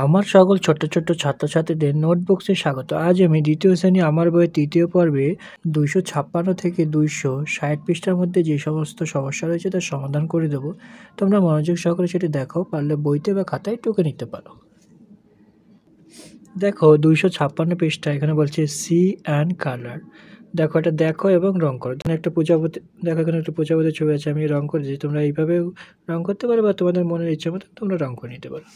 আমার সকল ছোট্ট ছোট্ট ছাত্রছাত্রীদের নোটবুকসে স্বাগত। আজ আমি দ্বিতীয় শ্রেণী আমার বইয়ের তৃতীয় পর্বে 256 থেকে 260 পৃষ্ঠার মধ্যে যে সমস্ত সমস্যা রয়েছে তার সমাধান করে দেবো। তোমরা মনোযোগ সহকারে সেটি দেখো, পারলে বইতে বা খাতায় টুকে নিতে পারো। দেখো 256 পৃষ্ঠা, এখানে বলছে সি অ্যান্ড কালার। দেখো এটা দেখো এবং রং করো। একটা প্রজাপতি, দেখো এখানে একটা প্রজাপতির ছবি আছে, আমি রং করে দিয়েছি। তোমরা এইভাবেও রং করতে পারো বা তোমাদের মনের ইচ্ছা মতো তোমরা রং করে নিতে পারো।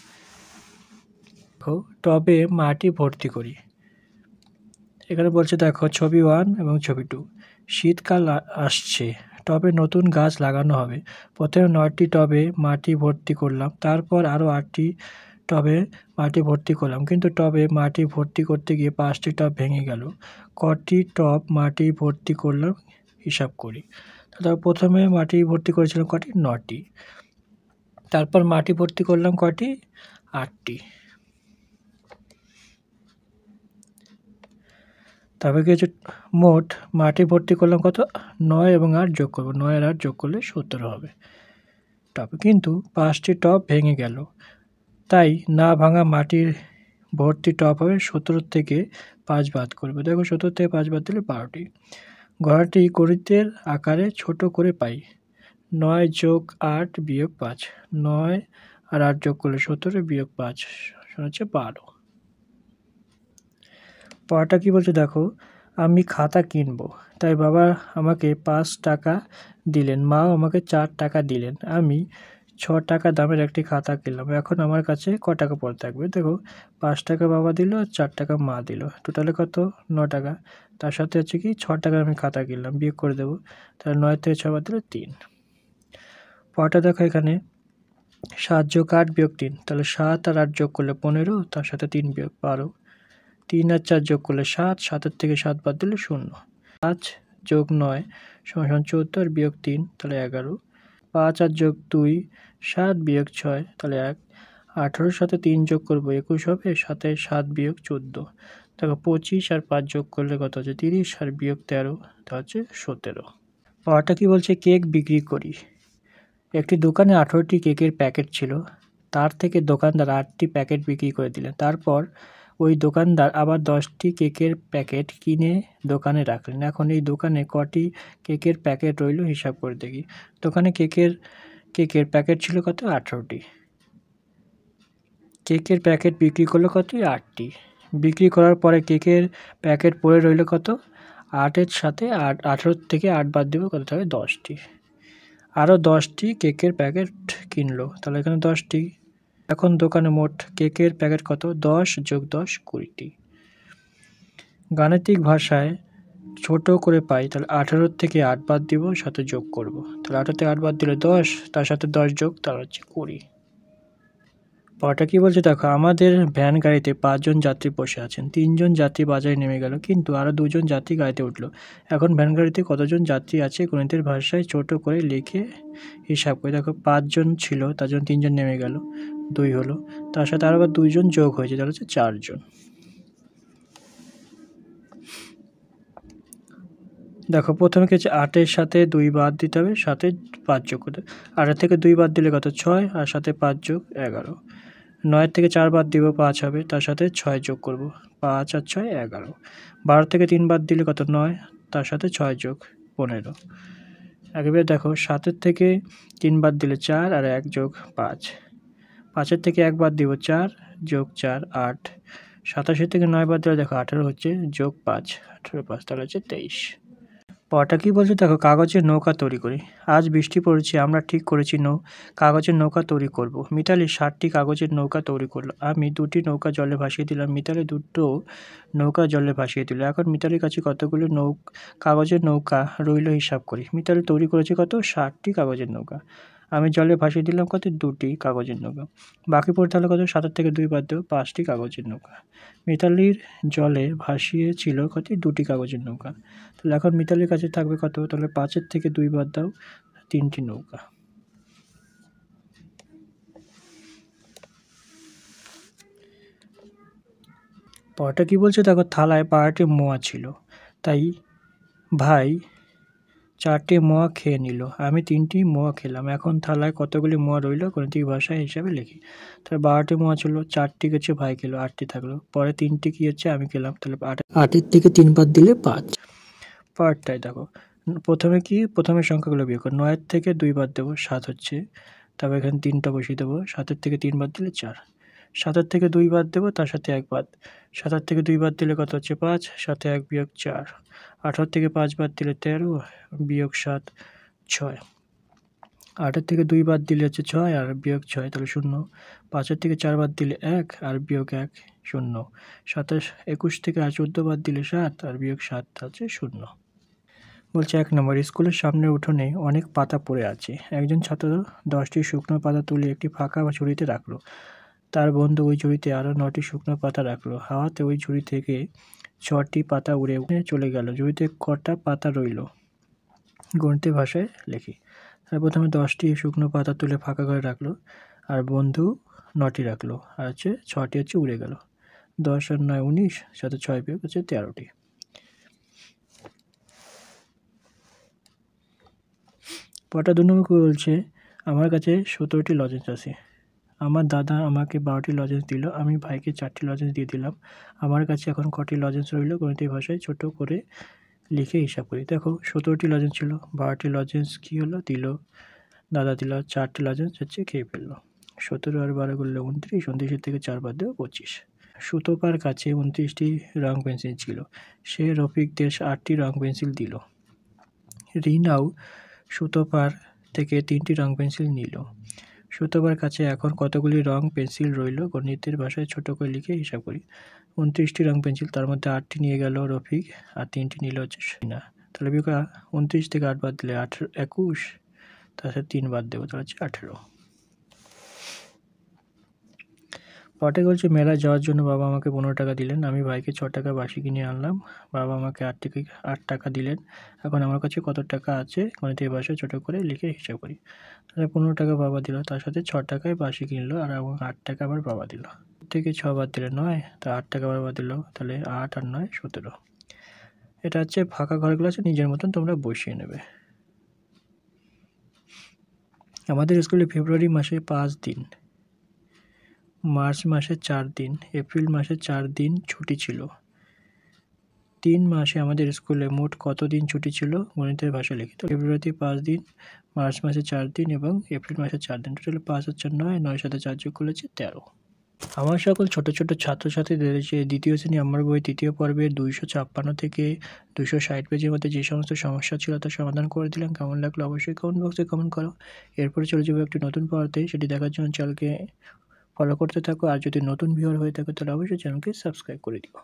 দেখো টবে মাটি ভর্তি করি। এখানে বলছে দেখো ছবি 1 এবং ছবি 2। শীতকাল আসছে, টবে নতুন গাছ লাগানো হবে। প্রথমে 9টি টবে মাটি ভর্তি করলাম, তারপর আরও 8টি টবে মাটি ভর্তি করলাম, কিন্তু টবে মাটি ভর্তি করতে গিয়ে 5টি টব ভেঙে গেল। কটি টব মাটি ভর্তি করলাম হিসাব করি। তারপর প্রথমে মাটি ভর্তি করেছিলাম কটি? 9টি। তারপর মাটি ভর্তি করলাম কটি? 8টি। তারপরে কি হচ্ছে, মোট মাটি ভর্তি করলাম কত? 9 এবং 8 যোগ করবো, 9 আর 8 যোগ করলে 17 হবে টবে, কিন্তু 5টি টব ভেঙে গেল। তাই না ভাঙা মাটির ভর্তি টব হবে 17 থেকে 5 বাদ করবে। দেখো 17 থেকে 5 বাদ দিলে 12টি। ঘোড়াটি গণিতের আকারে ছোট করে পাই। 9 যোগ 8 বিয়োগ 5, 9 আর 8 যোগ করলে 17 বিয়োগ 5 হচ্ছে 12। পড়াটা কি বলছে দেখো, আমি খাতা কিনবো, তাই বাবা আমাকে 5 টাকা দিলেন, মাও আমাকে 4 টাকা দিলেন। আমি 6 টাকা দামের একটি খাতা কিনলাম। এখন আমার কাছে ক টাকা পড়ে থাকবে? দেখো 5 টাকা বাবা দিল, 4 টাকা মা দিল, টোটালে কত? 9 টাকা। তার সাথে হচ্ছে কি 6 টাকার আমি খাতা কিনলাম, বিয়োগ করে দেবো। তাহলে 9 থেকে 6 বাদ দিলে 3। পড়াটা দেখো এখানে 7 যোগ 8 বিয়োগ 3, তাহলে 7 আর 8 যোগ করলে 15, তার সাথে 3 বিয়োগ 12। 3 আর 4 যোগ করলে 7, 7 থেকে 7 বাদ দিলে 0। 5 যোগ 9 সমান 14 আর বিয়োগ 3, তাহলে 11। 5 আর যোগ 2 7 বিয়োগ 6, তাহলে 1। 18 সাথে 3 যোগ করবো 21 হবে, সাথে 7 বিয়োগ 14। দেখো 25 আর 5 যোগ করলে কত হচ্ছে? 30 আর বিয়োগ 13, তা হচ্ছে 17। পড়াটা কি বলছে, কেক বিক্রি করি। একটি দোকানে 18টি কেকের প্যাকেট ছিল, তার থেকে দোকানদার 8টি প্যাকেট বিক্রি করে দিলেন। তারপর ওই দোকানদার আবার 10টি কেকের প্যাকেট কিনে দোকানে রাখলেন। এখন এই দোকানে কটি কেকের প্যাকেট রইল হিসাব করে দেখি। দোকানে কেকের প্যাকেট ছিল কত? 18টি। কেকের প্যাকেট বিক্রি করলো কত? 8টি। বিক্রি করার পরে কেকের প্যাকেট পড়ে রইল কত? 8-এর সাথে 18 থেকে 8 বাদ দেবো, কত হবে? 10টি। আরও 10টি কেকের প্যাকেট কিনলো, তাহলে এখানে 10টি। এখন দোকানে মোট কেকের প্যাকেট কত? 10 যোগ 10 20টি। গাণিতিক ভাষায় ছোট করে পাই, তাহলে 18 থেকে 8 বাদ দিব, সাথে যোগ করব। তাহলে 18 থেকে 8 বাদ দিলে 10, তার সাথে 10 যোগ, তার হচ্ছে 20। পড়াটা কি বলছে দেখো, আমাদের ভ্যান গাড়িতে 5 জন যাত্রী বসে আছেন। 3 জন যাত্রী বাজারে নেমে গেল, কিন্তু আরও 2 জন যাত্রী গাড়িতে উঠলো। এখন ভ্যান গাড়িতে কতজন যাত্রী আছে গণিতের ভাষায় ছোট করে লিখে হিসাব করে। দেখো 5 জন ছিল, তার জন্য 3 জন নেমে গেল, 2 হলো, তার সাথে আরও 2 জন যোগ হয়েছে, তাহলে হচ্ছে 4 জন। দেখো প্রথমে কি হচ্ছে, 8-এর সাথে 2 বাদ দিতে হবে, সাথে 5 যোগ করতে হবে। 8 থেকে 2 বাদ দিলে কত? 6, আর সাথে 5 যোগ 11। 9 থেকে 4 বাদ দিব, 5 হবে, তার সাথে 6 যোগ করব, 5 আর 6 11। 12 থেকে 3 বাদ দিলে কত? 9, তার সাথে 6 যোগ 15। একবার দেখো 7-এর থেকে 3 বাদ দিলে 4 আর 1 যোগ 5। 5-এর থেকে 1 বাদ দিব, 4 যোগ 4 8। 87 থেকে 9 বাদ দিলে দেখো 18 হচ্ছে, যোগ 5, 18 5, তাহলে হচ্ছে 23। পড়াটা কি বলছে দেখো, কাগজের নৌকা তৈরি করি। আজ বৃষ্টি পড়েছে, আমরা ঠিক করেছি কাগজের নৌকা তৈরি করব। মিতালি 60টি কাগজের নৌকা তৈরি করলো। আমি 2টি নৌকা জলে ভাসিয়ে দিলাম, মিতালি 2টো নৌকা জলে ভাসিয়ে দিল। এখন মিতালির কাছে কতগুলো কাগজের নৌকা রইল হিসাব করি। মিতালি তৈরি করেছে কত? 60টি কাগজের নৌকা। আমি জলে ভাসিয়ে দিলাম কত? 2টি কাগজের নৌকা। বাকি পড়ে তাহলে কত? 7 থেকে 2 বাদ দেবো, 5টি কাগজের নৌকা। মিতালির জলে ভাসিয়েছিল কত? 2টি কাগজের নৌকা। তাহলে এখন মিতালির কাছে থাকবে কত? তাহলে 5-এর থেকে 2 বাদ দাও, 3টি নৌকা। পরটা কি বলছে দেখো, থালায় 12টি মোয়া ছিল, তাই ভাই 4টি মোয়া খেয়ে নিল। আমি 3টি মোয়া খেলাম। এখন থালায় কতগুলি মোয়া রইল গাণিতিক ভাষায় হিসাবে লিখি। তাহলে 12টি মোয়া ছিল, 4টি হচ্ছে ভাই খেলো, 8টি থাকলো। পরে 3টি কি হচ্ছে আমি খেলাম, তাহলে 8-এর থেকে 3 বাদ দিলে 5। পার্টটাই দেখো, প্রথমে সংখ্যাগুলো বিয়োগ করো। 9-এর থেকে 2 বাদ দেবো, 7 হচ্ছে। তারপর এখানে 3টা বসিয়ে দেবো, 7-এর থেকে 3 বাদ দিলে 4। 7-এর থেকে 2 বাদ দেবো, তার সাথে 1 বাদ। 7-এর থেকে 2 বাদ দিলে কত হচ্ছে 5, সাথে 1 বিয়োগ 4। 18 থেকে 5 বাদ দিলে 13, বিয়োগ 7 6। 8-এর থেকে 2 বাদ দিলে হচ্ছে 6 আর বিয়োগ 6, তাহলে 0। 5-এর থেকে 4 বাদ দিলে 1 আর বিয়োগ 1 0। 21 থেকে 14 বাদ দিলে 7 আর বিয়োগ 7 হচ্ছে 0। বলছে 1 নম্বর, স্কুলের সামনের উঠোনে অনেক পাতা পড়ে আছে। একজন ছাত্র 10টি শুকনো পাতা তুলে একটি ফাঁকা ঝুড়িতে রাখলো। তার বন্ধু ওই ঝুড়িতে আরও 9টি শুকনো পাতা রাখলো। হাওয়াতে ওই ঝুড়ি থেকে 6টি পাতা উড়ে চলে গেল। ঝুড়িতে কটা পাতা রইল গণিতের ভাষায় লিখি। প্রথমে 10টি শুকনো পাতা তুলে ফাঁকা ঘরে রাখলো, আর বন্ধু 9টি রাখলো, আর হচ্ছে 6টি হচ্ছে উড়ে গেল। 10 আর 9 19, সাথে 6 বিয়োগ হচ্ছে 13টি। পটা 2 নম্বর বলছে, আমার কাছে 17টি লজেন্স আছে। আমার দাদা আমাকে 12টি লজেন্স দিল, আমি ভাইকে 4টি লজেন্স দিয়ে দিলাম। আমার কাছে এখন কটি লজেন্স রইল গণিতের ভাষায় ছোট করে লিখে হিসাব করি। দেখো 17টি লজেন্স ছিল, 12টি লজেন্স কী হলো দিল, দাদা দিল, 4টি লজেন্স হচ্ছে খেয়ে ফেললো। 17 আর 12 করলে 29, 29-এর থেকে 4 বাদ দেবো 25। সুতোপার কাছে 29টি রং পেন্সিল ছিল, সে রফিকদের 8টি রং পেন্সিল দিল। রিনাও সুতোপার থেকে 3টি রং পেন্সিল নিল। সুতোপার কাছে এখন কতগুলি রং পেন্সিল রইল গণিতের ভাষায় ছোট করে লিখে হিসাব করি। 29টি রং পেন্সিল, তার মধ্যে 8টি নিয়ে গেল রফিক আর 3টি নিল হচ্ছে রিনা। তাহলে 29 থেকে 8 বাদ দিলে 21, তার সাথে 3 বাদ দেবো, তাহলে হচ্ছে 18। পটে বলছে, মেলায় যাওয়ার জন্য বাবা আমাকে 15 টাকা দিলেন, আমি ভাইকে 6 টাকা বাসি কিনে আনলাম, বাবা আমাকে 8 টাকা দিলেন। এখন আমার কাছে কত টাকা আছে গণিতের ভাষায় ছোট করে লিখে হিসাব করি। তাহলে 15 টাকা বাবা দিল, তার সাথে 6 টাকায় বাসি কিনলো, আর 8 টাকা আবার বাবা দিল। থেকে 6 বাদ দিলে 9, তা 8 টাকা বাবা দিল, তাহলে 8 আর 9 17। এটা হচ্ছে ফাঁকা ঘরগুলো আছে, নিজের মতন তোমরা বসিয়ে নেবে। আমাদের স্কুলে ফেব্রুয়ারি মাসে 5 দিন, মার্চ মাসে 4 দিন, এপ্রিল মাসে 4 দিন ছুটি ছিল। 3 মাসে আমাদের স্কুলে মোট কত দিন ছুটি ছিল গণিতের ভাষায় লিখি। তো ফেব্রুয়ারিতে 5 দিন, মার্চ মাসে 4 দিন এবং এপ্রিল মাসে 4 দিন, টোটাল 5 হচ্ছে 9, 9 সাথে 4 যোগ করলে 13। আমার সকল ছোট ছোট ছাত্রছাত্রীদের দ্বিতীয় শ্রেণী আমার বই 3য় পর্বের 256 থেকে 260 পেজের মধ্যে যে সমস্ত সমস্যা ছিল তা সমাধান করে দিলাম। কেমন লাগলো অবশ্যই কমেন্ট বক্সে কমেন্ট করো। এরপরে চলে যাবো একটি নতুন পড়াতে, সেটি দেখার জন্য চ্যানেলকে ফলো করতে থাকো। আর যদি নতুন ভিউয়ার হয়ে থাকে তাহলে অবশ্যই চ্যানেলকে সাবস্ক্রাইব করে দিও।